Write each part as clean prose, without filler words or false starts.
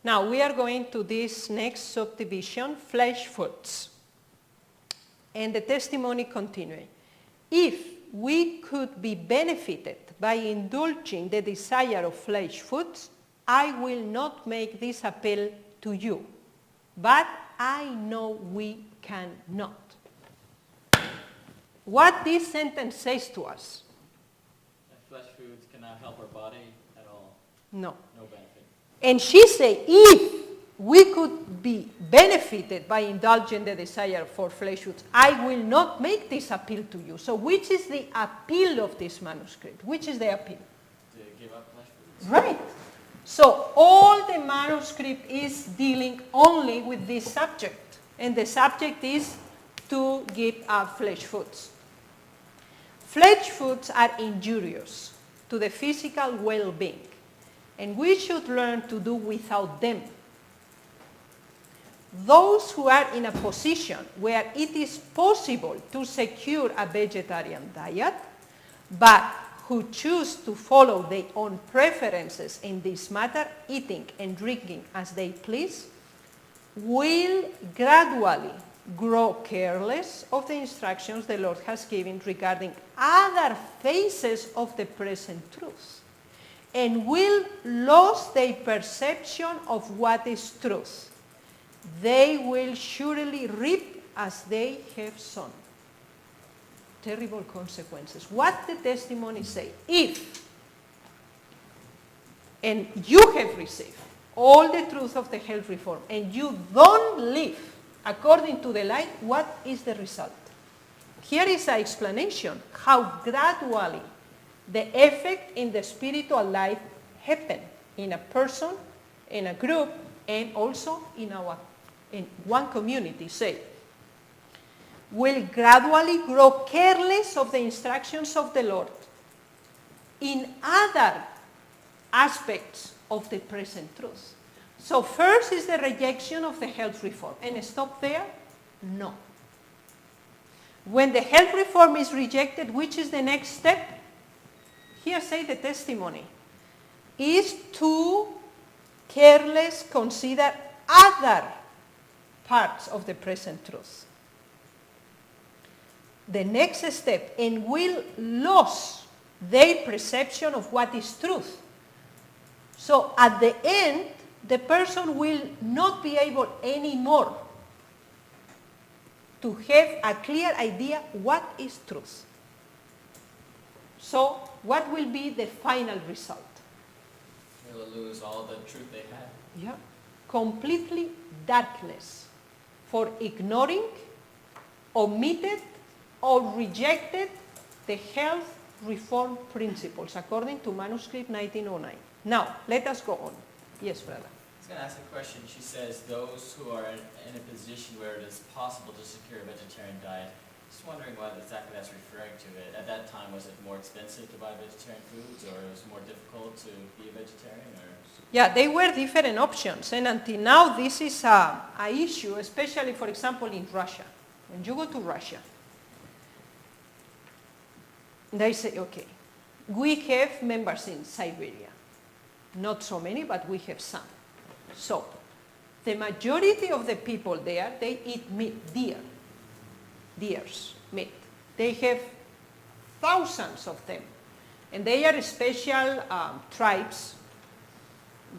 Now we are going to this next subdivision, flesh foods. And the testimony continuing. If we could be benefited by indulging the desire of flesh foods, I will not make this appeal to you. But I know we cannot. What this sentence says to us? That flesh foods cannot help our body at all. No. No benefit. And she said, if we could be benefited by indulging the desire for flesh foods, I will not make this appeal to you. So which is the appeal of this manuscript? Which is the appeal? To give up flesh foods. Right. So all the manuscript is dealing only with this subject. And the subject is to give up flesh foods. Flesh foods are injurious to the physical well-being, and we should learn to do without them. Those who are in a position where it is possible to secure a vegetarian diet, but who choose to follow their own preferences in this matter, eating and drinking as they please, will gradually grow careless of the instructions the Lord has given regarding other phases of the present truth, and will lose their perception of what is truth. They will surely reap as they have sown. Terrible consequences. What the testimony say? If, and you have received all the truth of the health reform, and you don't live according to the light, what is the result? Here is an explanation how gradually the effect in the spiritual life happen in a person, in a group, and also in one community, say, will gradually grow careless of the instructions of the Lord in other aspects of the present truth. So first is the rejection of the health reform. And stop there? No. When the health reform is rejected, which is the next step? Here say the testimony. Is to careless consider other parts of the present truth. The next step, and will lose their perception of what is truth. So at the end, the person will not be able anymore to have a clear idea what is truth. So what will be the final result? They will lose all the truth they had. Yeah. Completely darkness for ignoring, omitted, or rejected the health reform principles according to manuscript 1909. Now, let us go on. Yes, brother. I was going to ask a question. She says those who are in a position where it is possible to secure a vegetarian diet. Just wondering what exactly that's referring to. At that time, was it more expensive to buy vegetarian foods, or it was more difficult to be a vegetarian? Or? Yeah, they were different options, and until now this is a issue, especially, for example, in Russia. When you go to Russia, they say, okay, we have members in Siberia. Not so many, but we have some. So, the majority of the people there, they eat meat, deer's meat. They have thousands of them. And they are special tribes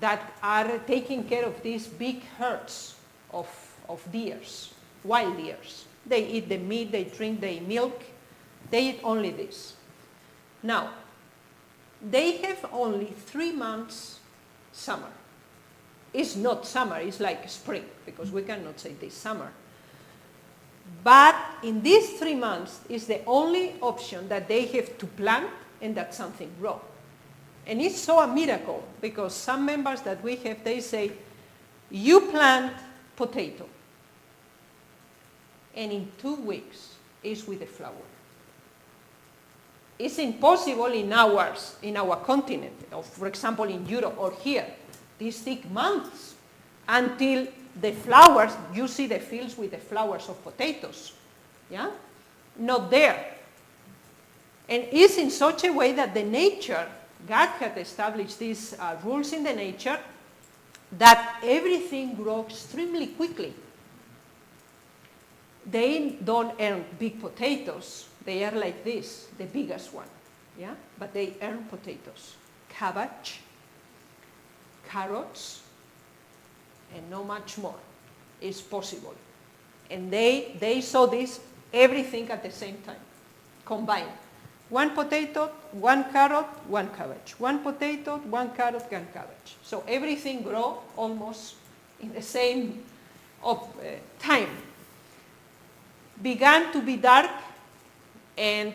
that are taking care of these big herds of deers, wild deers. They eat the meat, they drink the milk, they eat only this. Now, they have only 3 months summer. It's not summer, it's like spring, because we cannot say this summer. But in these 3 months is the only option that they have to plant and that something grow. And it's so a miracle, because some members that we have, they say, you plant potato, and in 2 weeks it's with a flower. It's impossible in our continent, or for example in Europe or here. These take months until the flowers, you see the fields with the flowers of potatoes. Yeah? Not there. And it's in such a way that the nature, God had established these rules in the nature that everything grows extremely quickly. They don't earn big potatoes. They are like this, the biggest one, yeah? But they earn potatoes, cabbage, carrots, and no much more is possible. And they saw this, everything at the same time, combined. One potato, one carrot, one cabbage. One potato, one carrot, one cabbage. So everything grow almost in the same time. Began to be dark, and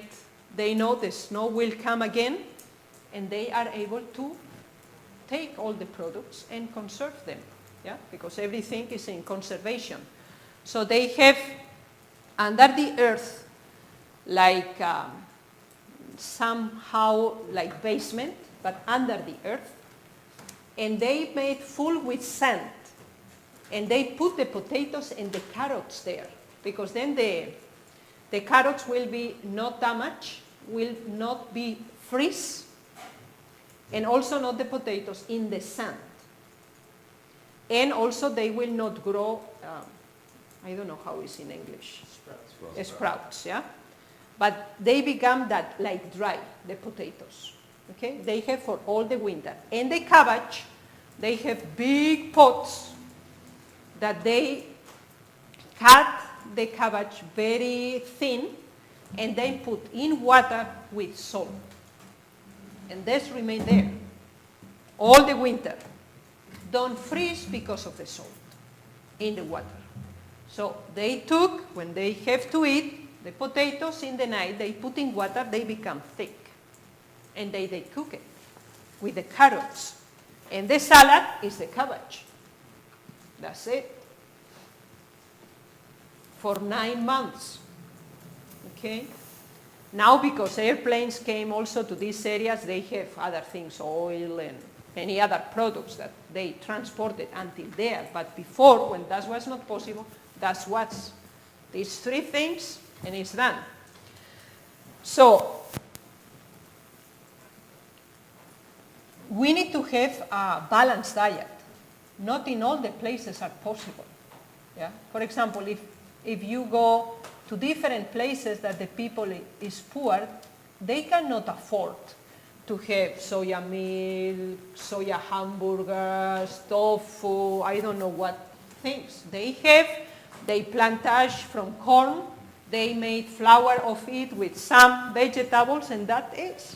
they know the snow will come again, and they are able to take all the products and conserve them, yeah? Because everything is in conservation. So they have under the earth like somehow like basement, but under the earth, and they made full with sand, and they put the potatoes and the carrots there, because then the carrots will be not damaged, will not be freeze, and also not the potatoes in the sand. And also they will not grow, I don't know how it's in English. Sprouts, yeah? But they become that like dry, the potatoes. Okay? They have for all the winter. And the cabbage, they have big pots that they cut the cabbage very thin and then put in water with salt. And this remain there all the winter. Don't freeze because of the salt in the water. So they took, when they have to eat, the potatoes in the night, they put in water, they become thick. And they cook it with the carrots. And the salad is the cabbage. That's it. For 9 months. Okay? Now, because airplanes came also to these areas, they have other things, oil and any other products that they transported until there. But before, when that was not possible, that's what's these 3 things, and it's done. So, we need to have a balanced diet. Not in all the places are possible. Yeah? For example, if you go to different places that the people is poor, they cannot afford to have soya milk, soya hamburgers, tofu, I don't know what things. They plantage from corn, they made flour of it with some vegetables, and that is.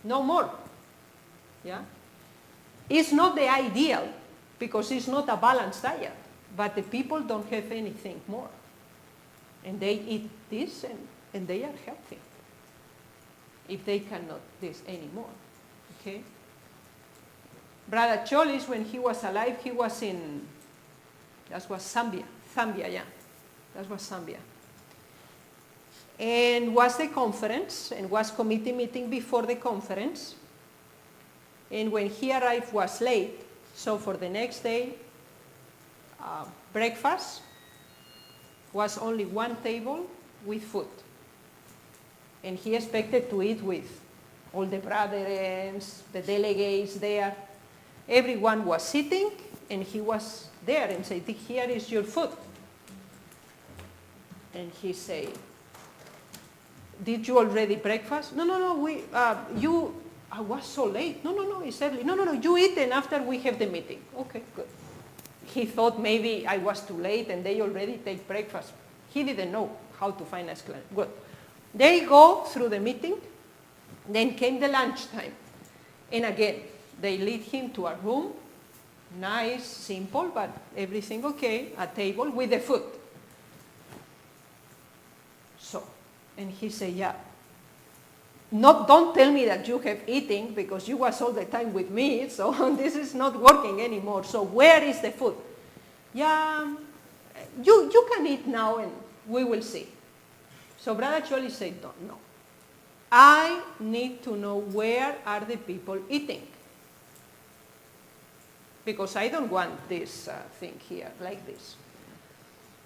No more. Yeah? It's not the ideal, because it's not a balanced diet, but the people don't have anything more. And they eat this, and they are healthy. If they cannot this anymore. Okay? Brother Cholis, when he was alive, he was in, that was Zambia, yeah. That was Zambia. And was the conference, and was committee meeting before the conference. And when he arrived was late, so for the next day, breakfast was only 1 table with food. And he expected to eat with all the brothers, the delegates there. Everyone was sitting, and he was there and said, here is your food. And he said, did you already breakfast? No, I was so late. No, it's early. No, you eat, and after we have the meeting. Okay, good. He thought maybe I was too late and they already take breakfast. He didn't know how to find us. Good. They go through the meeting, then came the lunchtime. And again, they lead him to a room, nice, simple, but everything okay, a table with the food. So, and he said, yeah, don't tell me that you have eaten, because you was all the time with me, so this is not working anymore. So where is the food? Yeah, you can eat now and we will see. So Brother Choli said, no. I need to know where are the people eating. Because I don't want this thing here like this.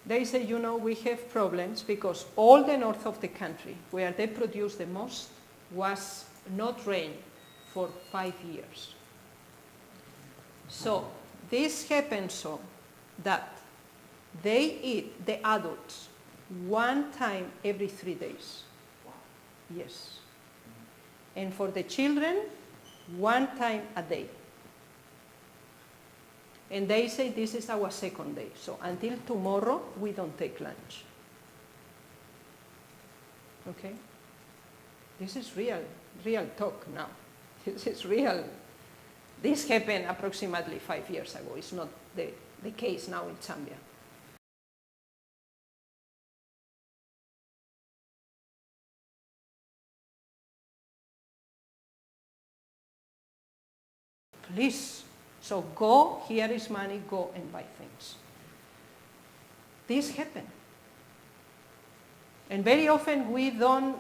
They say, we have problems because all the north of the country, where they produce the most, was not rain for 5 years. So this happens so that they eat, the adults, one time every 3 days. Yes. And for the children, one time a day. And they say this is our second day. So until tomorrow, we don't take lunch. Okay? This is real talk now. This is real. This happened approximately 5 years ago. It's not the case now in Zambia. Please. So go, here is money, go and buy things. This happened. And very often we don't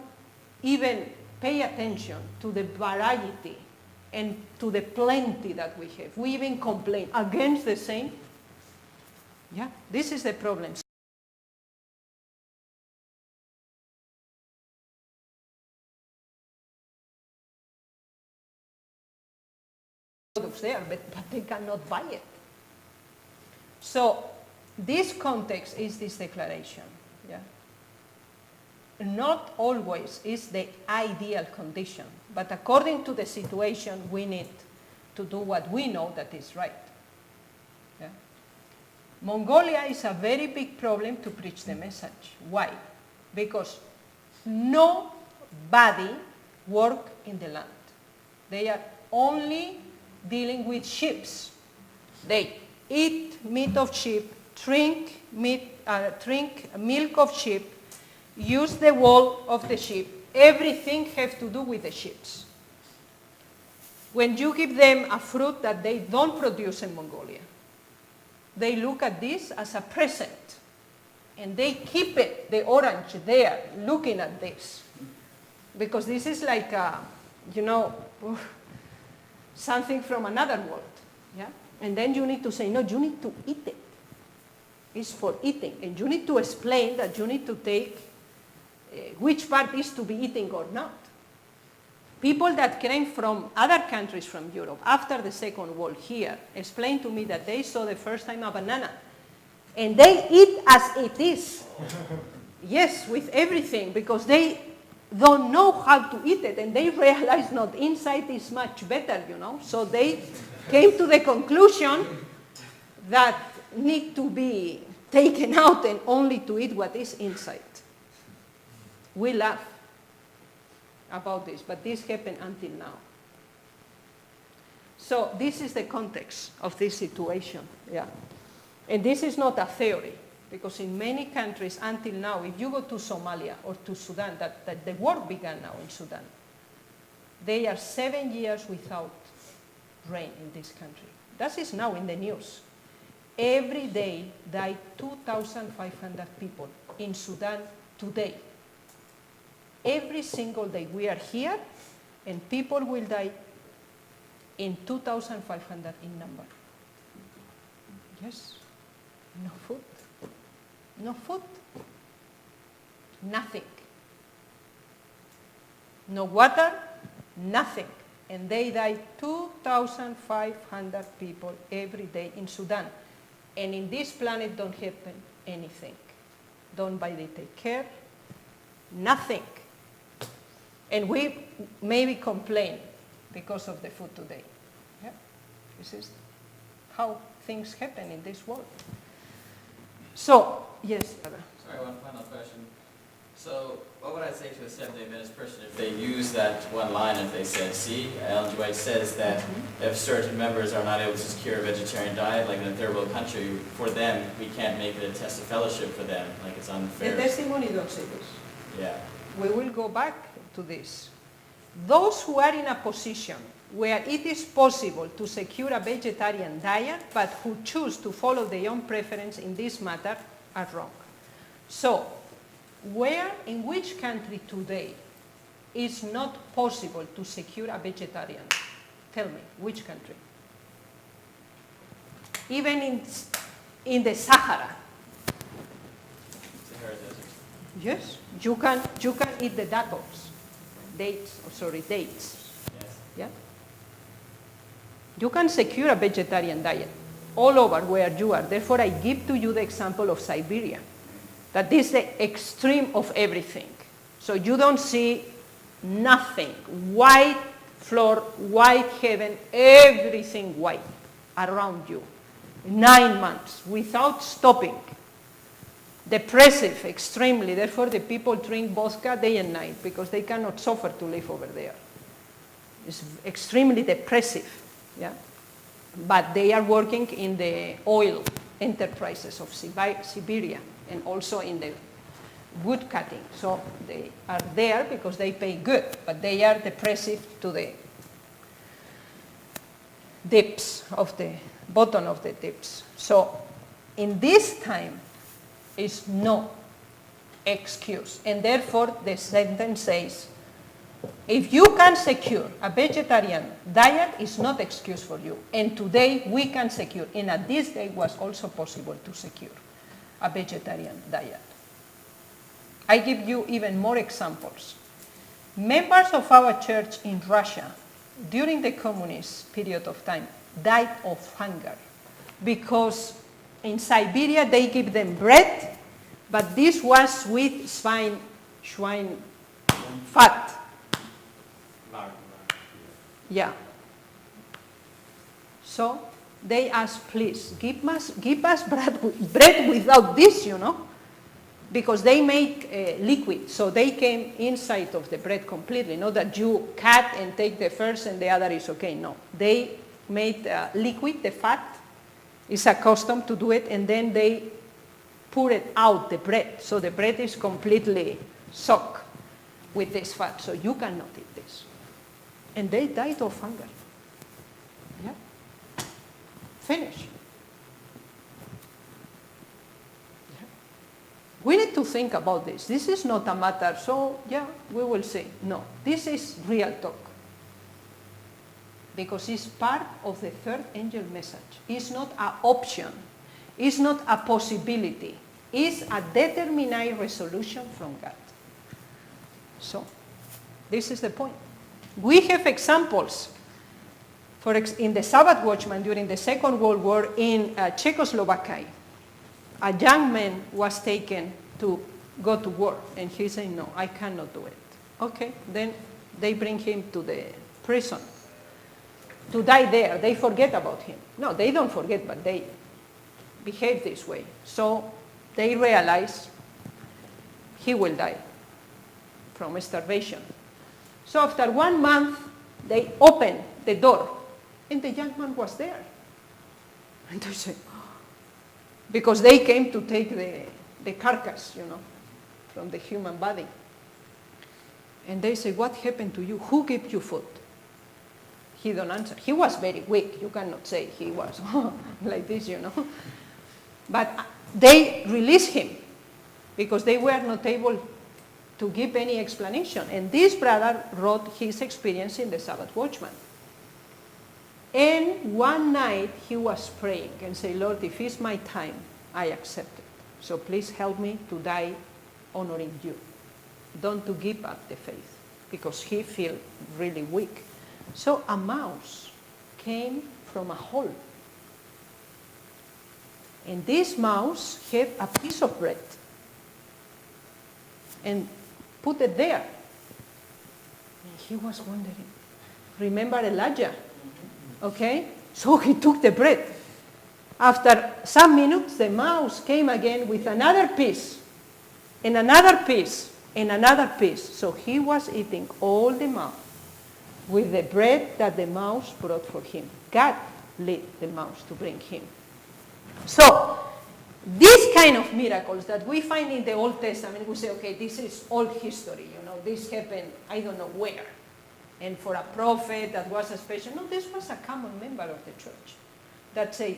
even pay attention to the variety and to the plenty that we have. We even complain against the same. Yeah, this is the problem. Products there, but they cannot buy it. So this context is this declaration. Yeah. Not always is the ideal condition, but according to the situation, we need to do what we know that is right. Yeah. Mongolia is a very big problem to preach the message. Why? Because nobody works in the land. They are only dealing with sheep. They eat meat of sheep, drink milk of sheep, use the wool of the sheep. Everything has to do with the sheep. When you give them a fruit that they don't produce in Mongolia, they look at this as a present. And they keep it, the orange there, looking at this. Because this is like, something from another world. Yeah? And then you need to say, no, you need to eat it. It's for eating. And you need to explain that you need to take which part is to be eating or not. People that came from other countries from Europe after the Second World here explained to me that they saw the first time a banana. And they eat as it is. Yes, with everything, because they don't know how to eat it, and they realize not inside is much better, So they came to the conclusion that need to be taken out and only to eat what is inside. We laugh about this, but this happened until now. So this is the context of this situation, yeah. And this is not a theory, because in many countries until now, if you go to Somalia or to Sudan, that the war began now in Sudan, they are 7 years without rain in this country. That is now in the news. Every day die 2,500 people in Sudan today. Every single day we are here, and people will die in 2,500 in number. Yes. No food. No food. Nothing. No water. Nothing. And they die 2,500 people every day in Sudan. And in this planet don't happen anything. Nobody take care. Nothing. And we maybe complain because of the food today. Yeah? This is how things happen in this world. So, yes. Sorry, one final question. So, what would I say to a Seventh-day Adventist person if they use that one line, if they said, see, Ellen G. White says that if certain members are not able to secure a vegetarian diet, like in a third world country, for them, we can't make it a test of fellowship for them, like it's unfair. The testimony don't say this. Yeah. We will go back to this. Those who are in a position where it is possible to secure a vegetarian diet, but who choose to follow their own preference in this matter, are wrong. So, in which country today is not possible to secure a vegetarian? Tell me, which country? Even in the Sahara. Sahara Desert. Yes, you can eat the dates. Dates. Yes. Yeah. You can secure a vegetarian diet all over where you are. Therefore, I give to you the example of Siberia. That is the extreme of everything. So you don't see nothing. White floor, white heaven, everything white around you. 9 months without stopping. Depressive, extremely. Therefore, the people drink vodka day and night because they cannot suffer to live over there. It's extremely depressive. Yeah? But they are working in the oil enterprises of Siberia and also in the wood cutting. So they are there because they pay good, but they are depressive to the depths of the bottom of the depths. So in this time is no excuse. And therefore the sentence says, if you can secure a vegetarian diet, it's not excuse for you. And today we can secure, and at this day was also possible to secure a vegetarian diet. I give you even more examples. Members of our church in Russia during the communist period of time died of hunger because in Siberia they give them bread, but this was with swine fat. Yeah. So they asked, please, give us bread without this, you know, because they make liquid. So they came inside of the bread completely, not that you cut and take the first and the other is okay. No, they made liquid, the fat is accustomed to do it, and then they pour it out, the bread. So the bread is completely soaked with this fat, so you cannot eat this. And they died of hunger. Yeah. Finish. Yeah. We need to think about this. This is not a matter, so yeah, we will see. No, this is real talk. Because it's part of the third angel message. It's not an option. It's not a possibility. It's a determined resolution from God. So, this is the point. We have examples. In the Sabbath Watchman during the Second World War in Czechoslovakia, a young man was taken to go to war, and he said, no, I cannot do it. Okay, then they bring him to the prison to die there. They forget about him. No, they don't forget, but they behave this way. So they realize he will die from starvation. So after 1 month, they opened the door, and the young man was there. And they said, because they came to take the carcass, you know, from the human body. And they say, what happened to you? Who gave you food? He don't answer. He was very weak. You cannot say he was like this, you know. But they released him because they were not able to give any explanation. And this brother wrote his experience in the Sabbath Watchman. And one night he was praying and said, Lord, if it's my time, I accept it. So please help me to die honoring you. Don't to give up the faith, because he felt really weak. So a mouse came from a hole. And this mouse had a piece of bread and put it there. And he was wondering, remember Elijah? Okay? So he took the bread. After some minutes, the mouse came again with another piece, and another piece, and another piece. So he was eating all the mouse with the bread that the mouse brought for him. God led the mouse to bring him. So, these kind of miracles that we find in the Old Testament, we say, okay, this is old history, you know, this happened, I don't know where. And for a prophet that was a special, no, this was a common member of the church that said,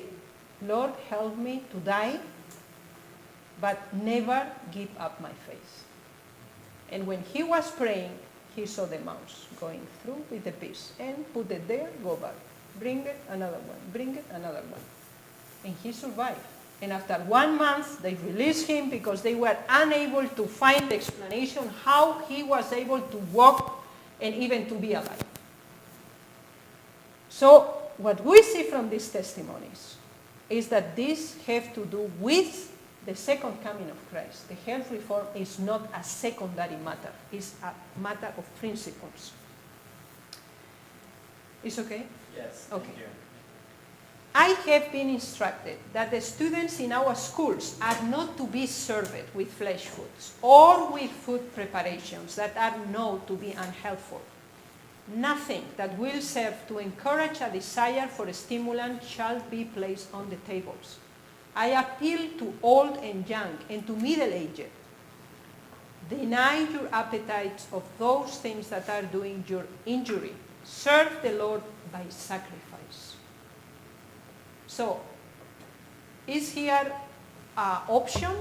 Lord, help me to die, but never give up my faith. And when he was praying, he saw the mouse going through with the piece and put it there, go back. Bring it, another one. Bring it, another one. And he survived. And after 1 month, they released him because they were unable to find the explanation how he was able to walk and even to be alive. So what we see from these testimonies is that these have to do with the second coming of Christ. The health reform is not a secondary matter. It's a matter of principles. It's okay? Yes, Okay. thank you. I have been instructed that the students in our schools are not to be served with flesh foods or with food preparations that are known to be unhealthful. Nothing that will serve to encourage a desire for a stimulant shall be placed on the tables. I appeal to old and young and to middle-aged. Deny your appetites of those things that are doing you injury. Serve the Lord by sacrifice. So, is here an option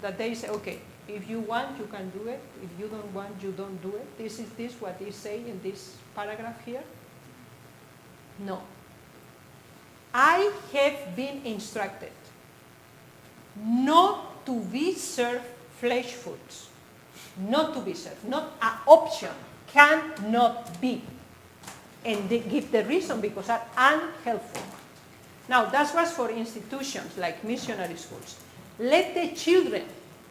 that they say, okay, if you want, you can do it. If you don't want, you don't do it. This what they say in this paragraph here? No. I have been instructed not to be served flesh foods. Not to be served. Not an option. Cannot be. And they give the reason because are unhelpful. Now, that was for institutions like missionary schools. Let the children,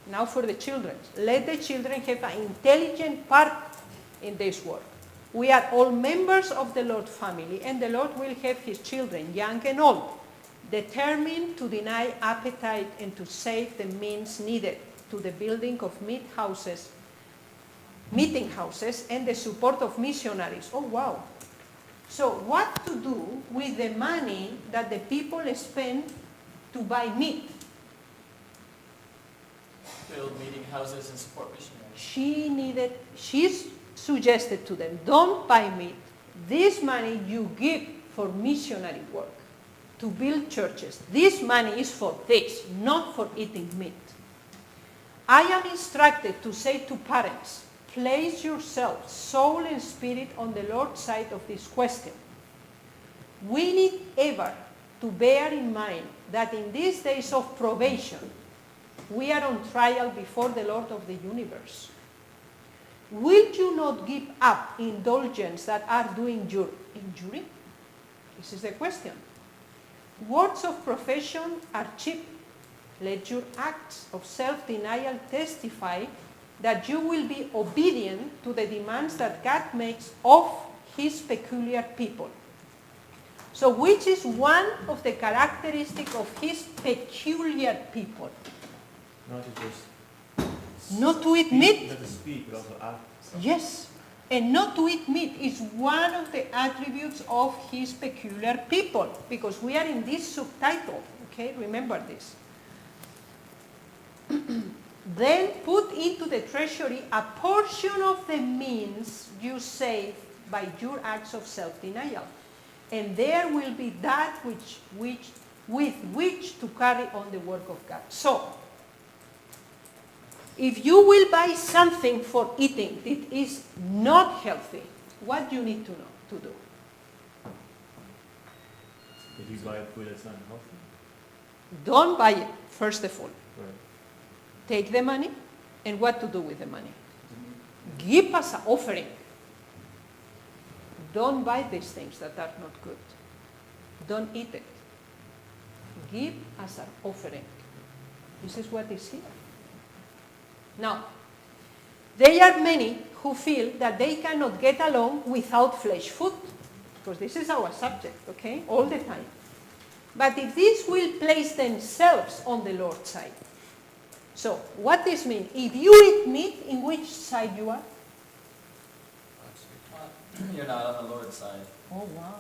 now for the children, let the children have an intelligent part in this work. We are all members of the Lord family, and the Lord will have his children, young and old, determined to deny appetite and to save the means needed to the building of meeting houses, and the support of missionaries. Oh, wow. So what to do with the money that the people spend to buy meat? Build meeting houses and support missionaries. She suggested to them, don't buy meat. This money you give for missionary work, to build churches. This money is for this, not for eating meat. I am instructed to say to parents, place yourself, soul and spirit, on the Lord's side of this question. We need ever to bear in mind that in these days of probation, we are on trial before the Lord of the universe. Will you not give up indulgence that are doing you injury? This is the question. Words of profession are cheap. Let your acts of self-denial testify that you will be obedient to the demands that God makes of his peculiar people. So which is one of the characteristics of his peculiar people? Not to just Not to eat meat? Not to speak, but also act. Yes. And not to eat meat is one of the attributes of his peculiar people, because we are in this subtitle, okay? Remember this. Then put into the treasury a portion of the means you save by your acts of self-denial. And there will be that with which to carry on the work of God. So, if you will buy something for eating that is not healthy, what do you need to know to do? If you buy food that's not healthy. Don't buy it, first of all. Right. Take the money, and what to do with the money? Give us an offering. Don't buy these things that are not good. Don't eat it. Give us an offering. This is what is here. Now, there are many who feel that they cannot get along without flesh food, because this is our subject, okay, all the time. But if this will place themselves on the Lord's side. So, what this means? If you eat meat, in which side you are? You're not on the Lord's side. Oh, wow.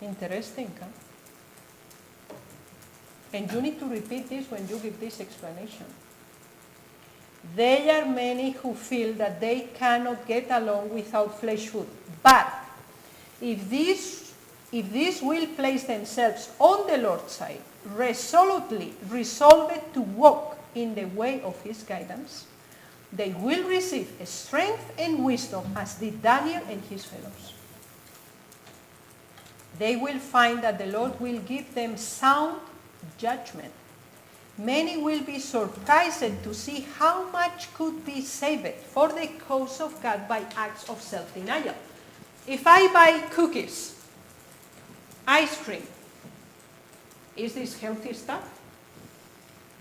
Interesting, huh? And you need to repeat this when you give this explanation. There are many who feel that they cannot get along without flesh food. But if this will place themselves on the Lord's side, resolutely resolved to walk in the way of his guidance, they will receive strength and wisdom as did Daniel and his fellows. They will find that the Lord will give them sound judgment. Many will be surprised to see how much could be saved for the cause of God by acts of self-denial. If I buy cookies, ice cream, is this healthy stuff?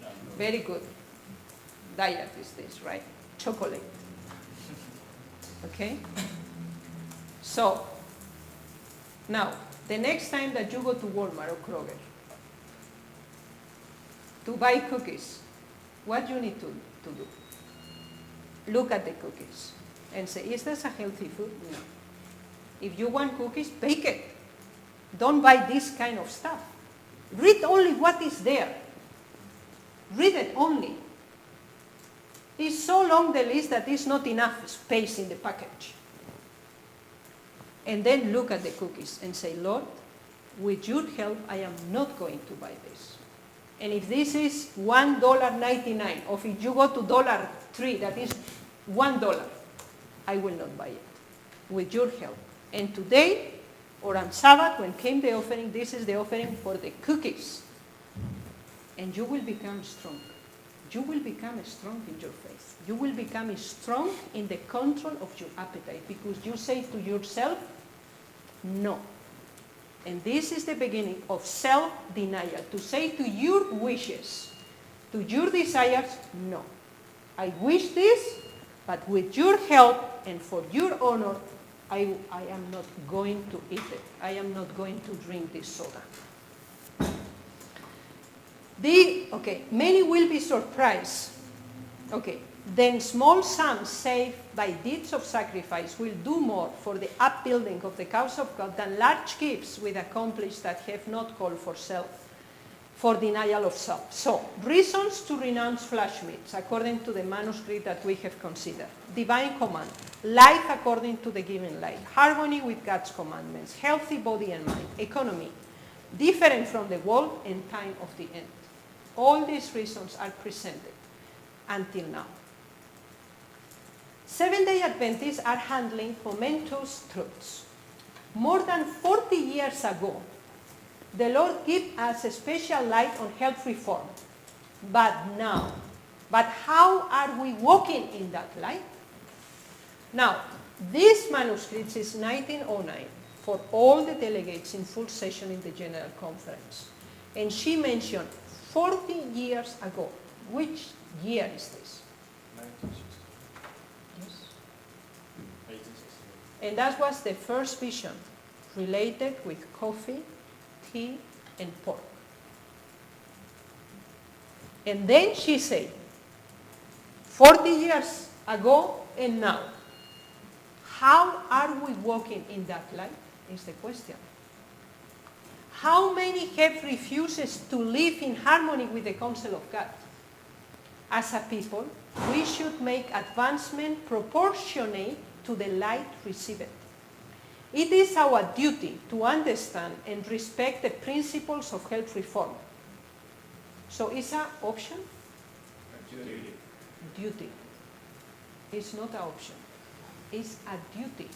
No. Very good. Diet is this, right? Chocolate. Okay? So, now, the next time that you go to Walmart or Kroger to buy cookies, what you need to do? Look at the cookies and say, is this a healthy food? No. If you want cookies, bake it. Don't buy this kind of stuff. Read only what is there. Read it only. It's so long the list that there's not enough space in the package. And then look at the cookies and say, Lord, with your help, I am not going to buy this. And if this is $1.99, or if you go to $3, that is $1, I will not buy it. With your help. And today, or on Sabbath, when came the offering, this is the offering for the cookies. And you will become strong. You will become strong in your faith. You will become strong in the control of your appetite, because you say to yourself, no. And this is the beginning of self-denial, to say to your wishes, to your desires, no. I wish this, but with your help and for your honor, I am not going to eat it. I am not going to drink this soda. Many will be surprised. Okay, then small sums saved by deeds of sacrifice will do more for the upbuilding of the cause of God than large gifts will accomplish that have not called for denial of self. So, reasons to renounce flesh meats according to the manuscript that we have considered. Divine command, life according to the given light, harmony with God's commandments, healthy body and mind, economy, different from the world, and time of the end. All these reasons are presented until now. Seventh-day Adventists are handling momentous truths. More than 40 years ago, the Lord gave us a special light on health reform. But how are we walking in that light? Now, this manuscript is 1909 for all the delegates in full session in the General Conference. And she mentioned 40 years ago. Which year is this? 1960. Yes. 1860. And that was the first vision related with coffee, tea, and pork. And then she said, 40 years ago and now, how are we walking in that light is the question. How many have refused to live in harmony with the counsel of God? As a people, we should make advancement proportionate to the light received. It is our duty to understand and respect the principles of health reform. So it's an option? Duty. It's not an option. It's a duty.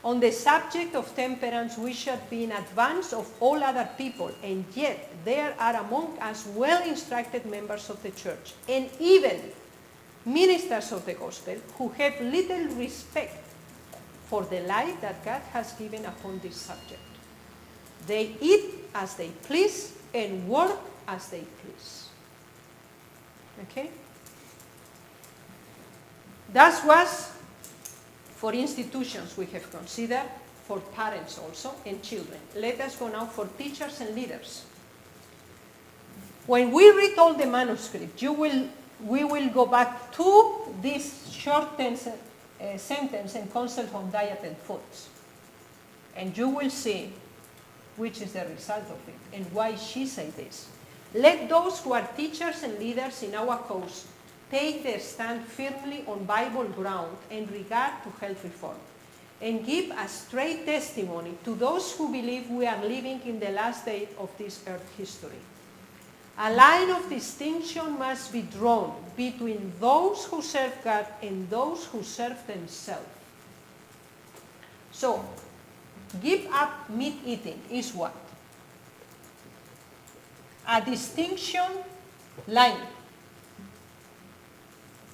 On the subject of temperance, we should be in advance of all other people, and yet there are among us well-instructed members of the church, and even ministers of the gospel, who have little respect for the light that God has given upon this subject. They eat as they please and work as they please. Okay? That was for institutions we have considered, for parents also, and children. Let us go now for teachers and leaders. When we read all the manuscript, we will go back to this short sentence and concept on diet and foods. And you will see which is the result of it and why she said this. Let those who are teachers and leaders in our cause take their stand firmly on Bible ground in regard to health reform, and give a straight testimony to those who believe we are living in the last day of this earth history. A line of distinction must be drawn between those who serve God and those who serve themselves. So, give up meat eating is what? A distinction line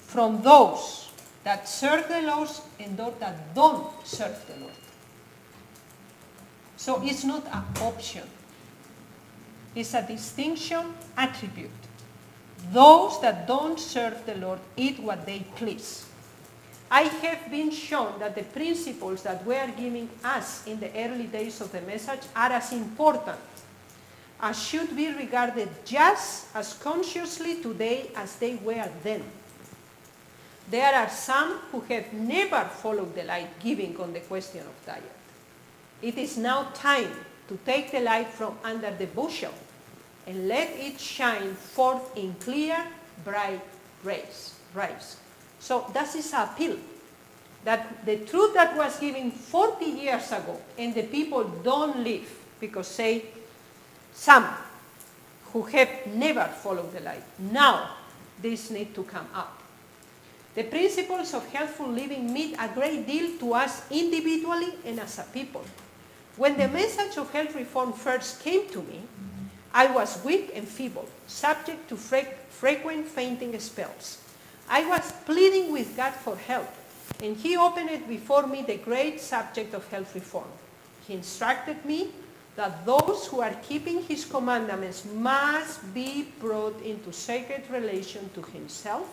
from those that serve the Lord and those that don't serve the Lord. So it's not an option. It's a distinction attribute. Those that don't serve the Lord eat what they please. I have been shown that the principles that were giving us in the early days of the message are as important, as should be regarded just as consciously today as they were then. There are some who have never followed the light giving on the question of diet. It is now time to take the light from under the bushel and let it shine forth in clear, bright rays. So that is an appeal, that the truth that was given 40 years ago and the people don't live because say some who have never followed the light. Now this need to come up. The principles of healthful living mean a great deal to us individually and as a people. When the message of health reform first came to me, I was weak and feeble, subject to frequent fainting spells. I was pleading with God for help, and He opened before me the great subject of health reform. He instructed me that those who are keeping His commandments must be brought into sacred relation to Himself,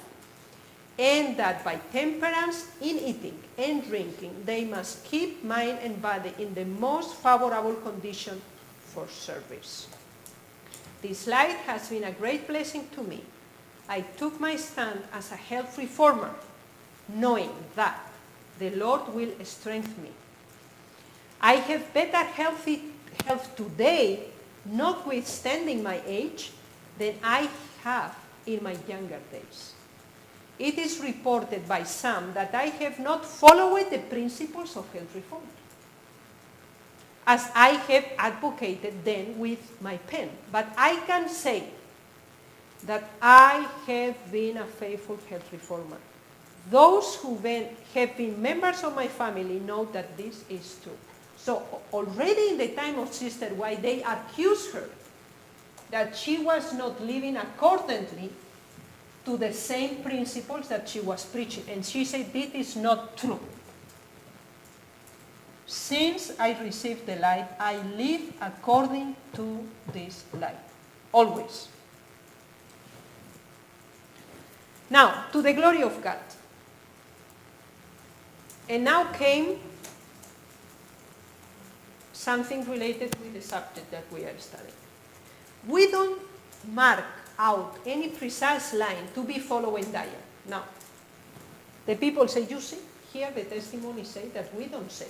and that by temperance in eating and drinking, they must keep mind and body in the most favorable condition for service. This light has been a great blessing to me. I took my stand as a health reformer, knowing that the Lord will strengthen me. I have better health today, notwithstanding my age, than I have in my younger days. It is reported by some that I have not followed the principles of health reform, as I have advocated then with my pen. But I can say that I have been a faithful health reformer. Those who have been members of my family know that this is true. So already in the time of Sister White, they accused her that she was not living accordingly to the same principles that she was preaching. And she said, this is not true. Since I received the light, I live according to this light. Always. Now, to the glory of God. And now came something related with the subject that we are studying. We don't mark out any precise line to be followed in diet. Now, the people say, you see, here the testimony say that we don't say.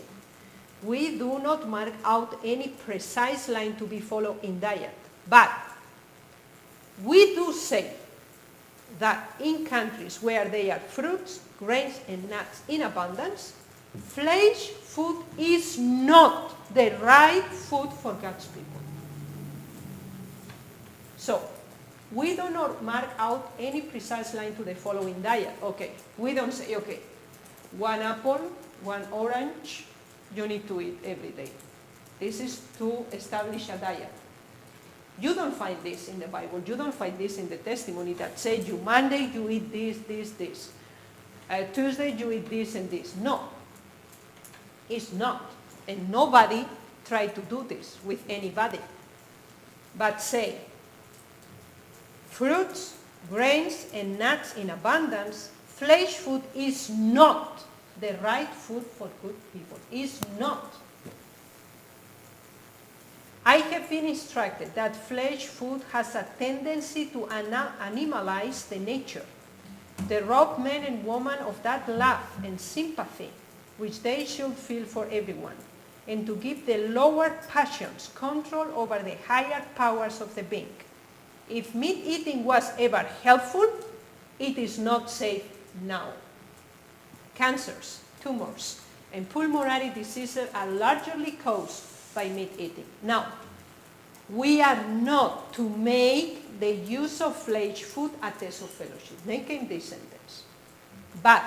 We do not mark out any precise line to be followed in diet. But we do say that in countries where there are fruits, grains, and nuts in abundance, flesh food is not the right food for God's people. So, we do not mark out any precise line to the following diet. Okay, we don't say, okay, one apple, one orange, you need to eat every day. This is to establish a diet. You don't find this in the Bible. You don't find this in the testimony that says you Monday you eat this. Tuesday you eat this and this. No, it's not. And nobody tried to do this with anybody. But say, fruits, grains, and nuts in abundance, flesh food is not the right food for good people. Is not. I have been instructed that flesh food has a tendency to animalize the nature, to rob men and women of that love and sympathy which they should feel for everyone, and to give the lower passions control over the higher powers of the being. If meat eating was ever helpful, it is not safe now. Cancers, tumors, and pulmonary diseases are largely caused by meat eating. Now, we are not to make the use of flesh food a test of fellowship. They came this sentence. But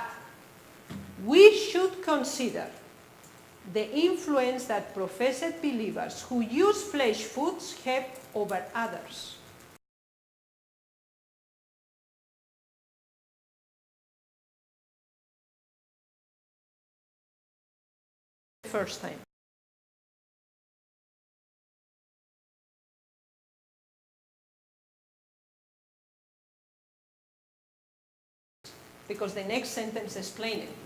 we should consider the influence that professed believers who use flesh foods have over others. first time. Because the next sentence explains it.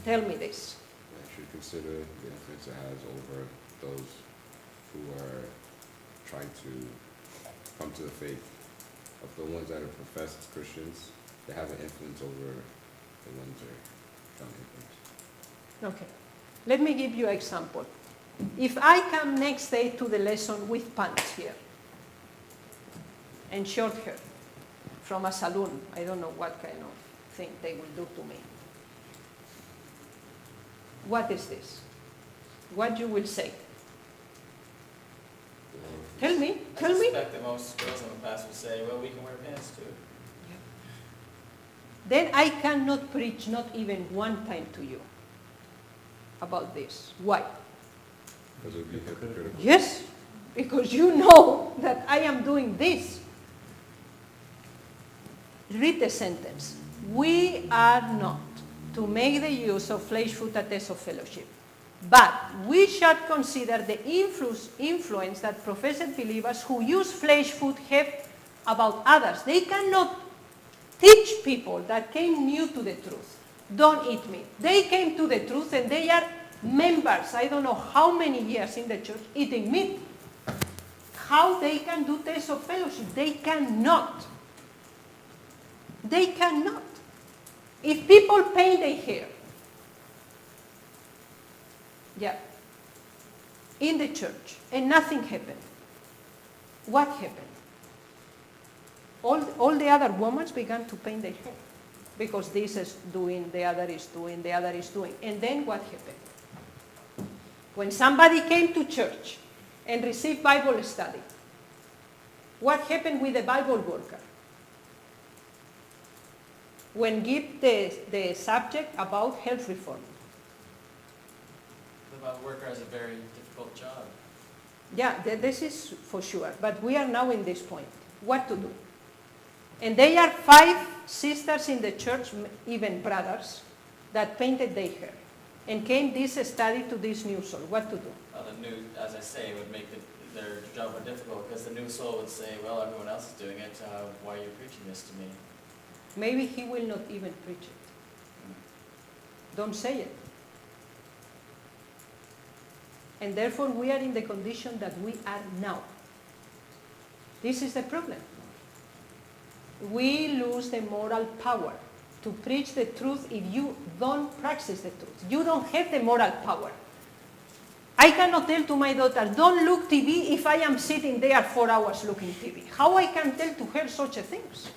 Tell me this. I should consider the influence it has over those who are trying to come to the faith. Of the ones that are professed Christians, they have an influence over the ones that are trying to influence. Okay. Let me give you an example. If I come next day to the lesson with pants here and short hair from a salon, I don't know what kind of thing they will do to me. What is this? What you will say? Tell me. I suspect that most girls in the past would say, well, we can wear pants too. Then I cannot preach not even one time to you about this. Why? Because it would be hypocritical. Yes, because you know that I am doing this. Read the sentence. We are not to make the use of flesh food a test of fellowship, but we shall consider the influence that professed believers who use flesh food have about others. They cannot teach people that came new to the truth, don't eat meat. They came to the truth and they are members, I don't know how many years in the church, eating meat. How they can do test of fellowship? They cannot. They cannot. If people paint their hair, in the church, and nothing happened, what happened? All the other women began to paint their hair because this is doing, the other is doing, the other is doing. And then what happened? When somebody came to church and received Bible study, what happened with the Bible worker? When give the subject about health reform. The Bible worker has a very difficult job. Yeah, this is for sure. But we are now in this point. What to do? And there are 5 sisters in the church, even brothers, that painted their hair and came this study to this new soul. What to do? The new, as I say, would make their job more difficult because the new soul would say, well, everyone else is doing it. Why are you preaching this to me? Maybe he will not even preach it. Don't say it. And therefore we are in the condition that we are now. This is the problem. We lose the moral power to preach the truth if you don't practice the truth. You don't have the moral power. I cannot tell to my daughter, don't look TV if I am sitting there 4 hours looking TV. How I can tell to her such a things?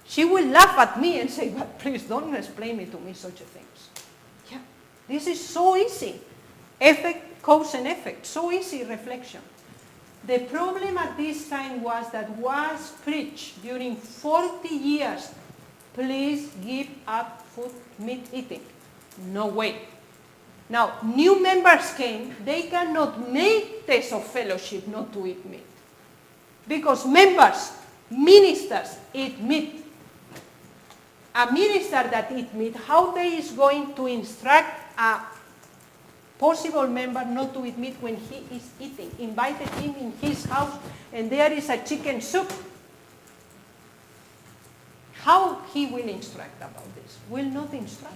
She will laugh at me and say, but please don't explain to me such a things. Yeah, this is so easy. Effect, cause and effect. So easy reflection. The problem at this time was that was preached during 40 years. Please give up food, meat eating. No way. Now, new members came. They cannot make test of fellowship not to eat meat. Because members, ministers eat meat. A minister that eats meat, how they is going to instruct a possible member not to eat meat when he is eating? Invited him in his house and there is a chicken soup. How he will instruct about this? Will not instruct.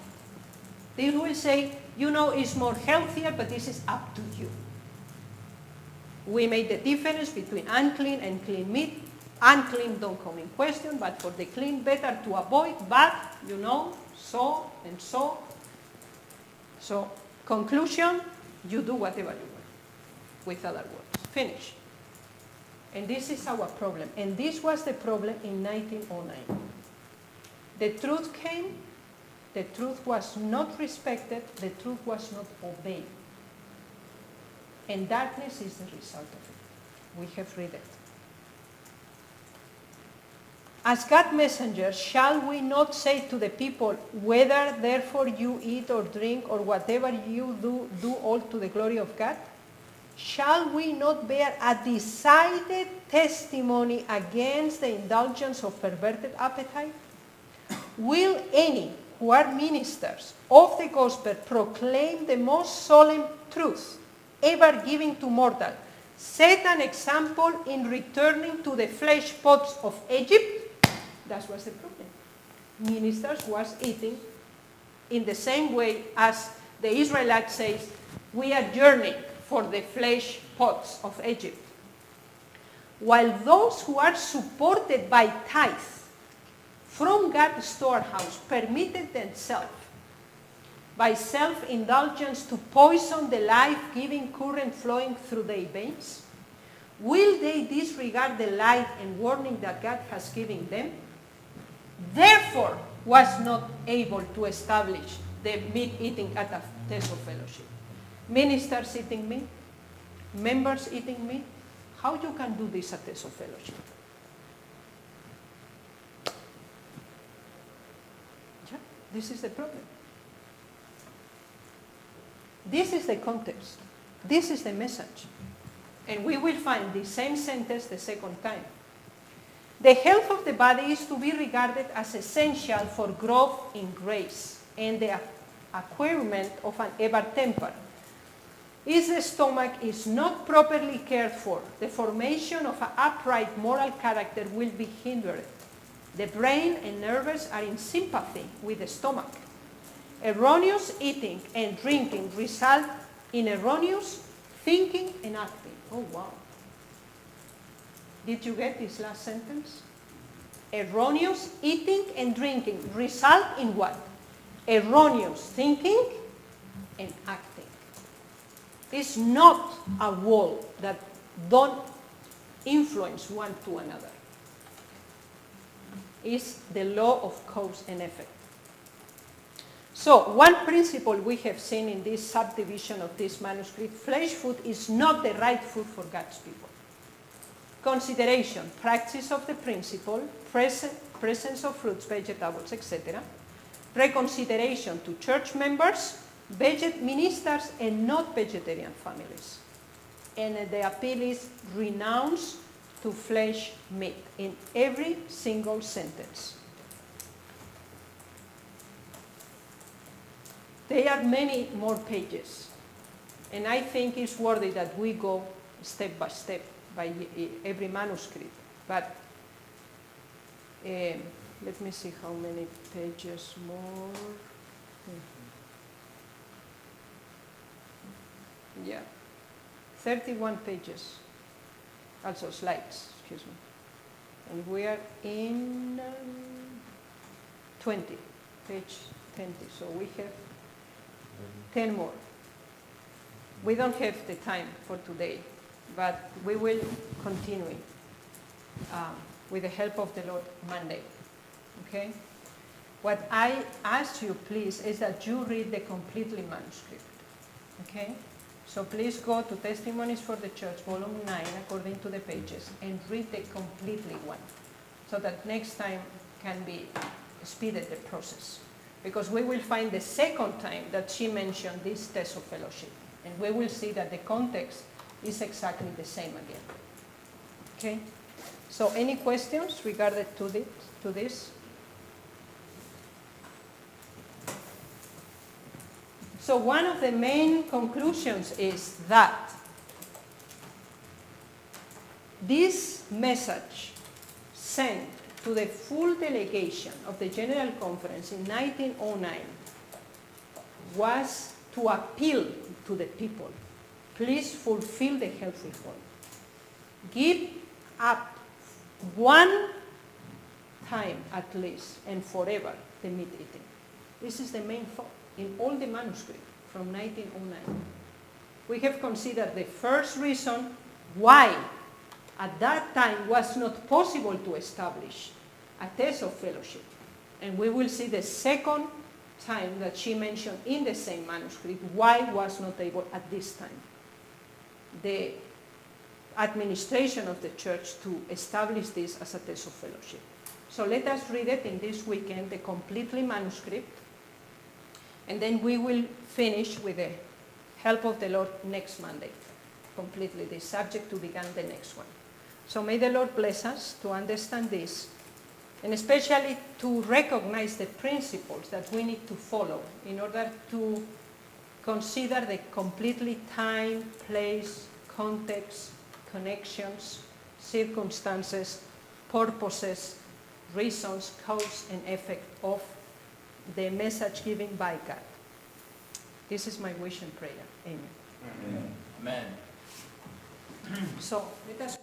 They will say, you know, it's more healthier, but this is up to you. We made the difference between unclean and clean meat. Unclean don't come in question, but for the clean, better to avoid, but, you know, so and so. So, conclusion, you do whatever you want. With other words, finish. And this is our problem. And this was the problem in 1909. The truth came, the truth was not respected, the truth was not obeyed. And darkness is the result of it. We have read it. As God's messengers, shall we not say to the people, whether therefore you eat or drink or whatever you do all to the glory of God? Shall we not bear a decided testimony against the indulgence of perverted appetite? will any who are ministers of the gospel proclaim the most solemn truth ever given to mortal, set an example in returning to the flesh pots of Egypt? That was the problem. Ministers was eating in the same way as the Israelites says, we are yearning for the flesh pots of Egypt. While those who are supported by tithe from God's storehouse permitted themselves by self-indulgence to poison the life-giving current flowing through their veins, will they disregard the light and warning that God has given them? Therefore was not able to establish the meat eating at a test of fellowship. Ministers eating meat, members eating meat, how you can do this at test of fellowship? Yeah, this is the problem. This is the context. This is the message. And we will find the same sentence the second time. The health of the body is to be regarded as essential for growth in grace and the acquirement of an ever temper. If the stomach is not properly cared for, the formation of an upright moral character will be hindered. The brain and nerves are in sympathy with the stomach. Erroneous eating and drinking result in erroneous thinking and acting. Oh, wow. Did you get this last sentence? Erroneous eating and drinking result in what? Erroneous thinking and acting. It's not a wall that don't influence one to another. It's the law of cause and effect. So one principle we have seen in this subdivision of this manuscript, flesh food is not the right food for God's people. Consideration, practice of the principle, presence of fruits, vegetables, etc. Reconsideration to church members, ministers, and not vegetarian families. And the appeal is renounce to flesh meat in every single sentence. There are many more pages, and I think it's worthy that we go step by step by every manuscript. But let me see how many pages more. Yeah, 31 pages, also slides, excuse me. And we are in 20, page 20, so we have 10 more. We don't have the time for today, but we will continue with the help of the Lord Monday, okay? What I ask you, please, is that you read the completely manuscript, okay? So please go to Testimonies for the Church, volume 9, according to the pages, and read the completely one, so that next time can be speeded the process. Because we will find the second time that she mentioned this test of fellowship, and we will see that the context is exactly the same again. Okay? So any questions regarding to this? So one of the main conclusions is that this message sent to the full delegation of the General Conference in 1909 was to appeal to the people. Please fulfill the health reform. Give up one time at least and forever the meat eating. This is the main thought in all the manuscript from 1909. We have considered the first reason why at that time was not possible to establish a test of fellowship. And we will see the second time that she mentioned in the same manuscript why was not able at this time. The administration of the church to establish this as a test of fellowship. So let us read it in this weekend, the completely manuscript, and then we will finish with the help of the Lord next Monday, completely the subject to begin the next one. So may the Lord bless us to understand this and especially to recognize the principles that we need to follow in order to consider the completely time, place, context, connections, circumstances, purposes, reasons, cause and effect of the message given by God. This is my wish and prayer. Amen. Amen. So let us